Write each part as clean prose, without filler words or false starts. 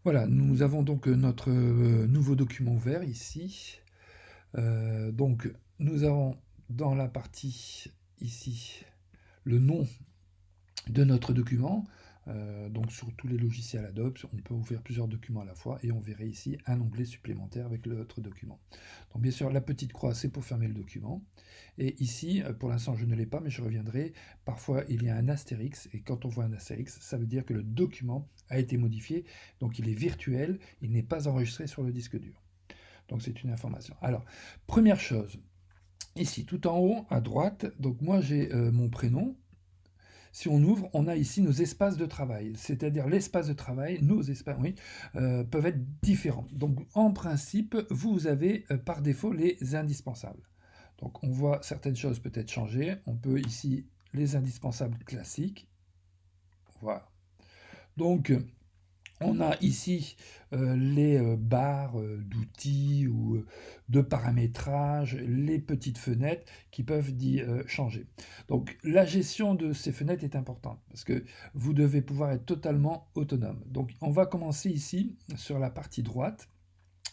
Voilà, nous avons donc notre nouveau document ouvert ici. Donc, nous avons dans la partie ici le nom de notre document. Donc, sur tous les logiciels Adobe, on peut ouvrir plusieurs documents à la fois et on verrait ici un onglet supplémentaire avec notre document. Donc, bien sûr, la petite croix, c'est pour fermer le document. Et ici, pour l'instant, je ne l'ai pas, mais je reviendrai. Parfois, il y a un astérix, et quand on voit un astérix, ça veut dire que le document a été modifié, donc il est virtuel, il n'est pas enregistré sur le disque dur. Donc, c'est une information. Alors, première chose, ici, tout en haut, à droite, donc moi, j'ai mon prénom. Si on ouvre, on a ici nos espaces de travail, c'est-à-dire l'espace de travail, nos espaces, oui, peuvent être différents. Donc, en principe, vous avez par défaut les indispensables. Donc on voit certaines choses peut-être changer. On peut ici les indispensables classiques. Voilà. Donc on a ici les barres d'outils ou de paramétrage, les petites fenêtres qui peuvent changer. Donc la gestion de ces fenêtres est importante parce que vous devez pouvoir être totalement autonome. Donc on va commencer ici sur la partie droite.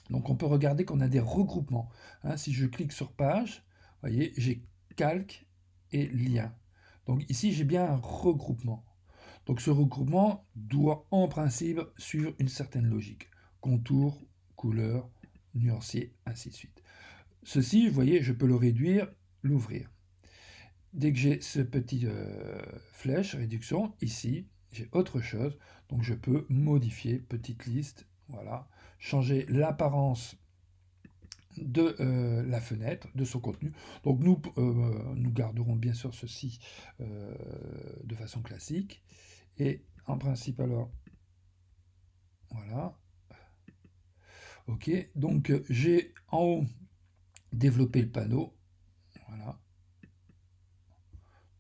Donc on peut regarder qu'on a des regroupements. Hein, si je clique sur page, vous voyez, j'ai calque et lien. Donc ici, j'ai bien un regroupement. Donc ce regroupement doit en principe suivre une certaine logique. Contour, couleur, nuancier, ainsi de suite. Ceci, vous voyez, je peux le réduire, l'ouvrir. Dès que j'ai ce petit flèche, réduction, ici, j'ai autre chose. Donc je peux modifier, petite liste, voilà, changer l'apparence de la fenêtre, de son contenu. Donc nous garderons bien sûr ceci de façon classique. Et en principe alors, voilà. Ok, donc j'ai en haut développé le panneau. Voilà.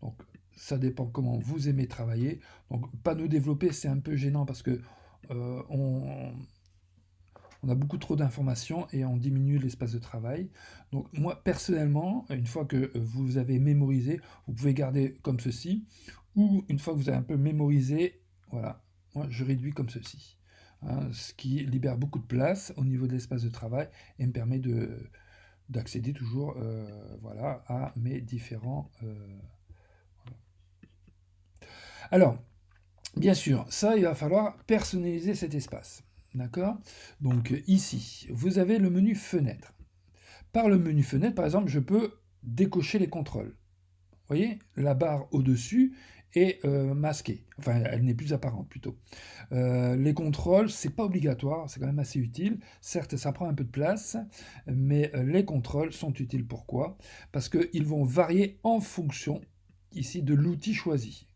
Donc ça dépend comment vous aimez travailler. Donc panneau développé, c'est un peu gênant parce que on a beaucoup trop d'informations et on diminue l'espace de travail. Donc moi, personnellement, une fois que vous avez mémorisé, vous pouvez garder comme ceci, ou une fois que vous avez un peu mémorisé, voilà, moi je réduis comme ceci. Hein, ce qui libère beaucoup de place au niveau de l'espace de travail et me permet d'accéder toujours voilà, à mes différents... Alors, bien sûr, ça, il va falloir personnaliser cet espace. D'accord? Donc ici, vous avez le menu fenêtre. Par le menu fenêtre, par exemple, je peux décocher les contrôles. Vous voyez, la barre au-dessus est masquée. Enfin, elle n'est plus apparente plutôt. Les contrôles, c'est pas obligatoire, c'est quand même assez utile. Certes, ça prend un peu de place, mais les contrôles sont utiles. Pourquoi? Parce qu'ils vont varier en fonction ici de l'outil choisi.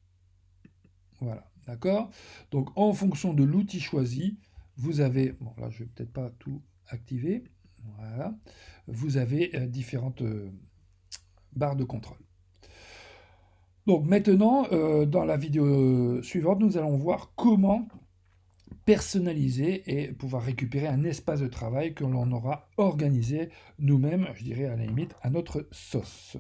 Voilà, d'accord? Donc en fonction de l'outil choisi, vous avez, bon là je vais peut-être pas tout activer, voilà, vous avez différentes barres de contrôle. Donc maintenant, dans la vidéo suivante, nous allons voir comment personnaliser et pouvoir récupérer un espace de travail que l'on aura organisé nous-mêmes, je dirais à la limite, à notre sauce.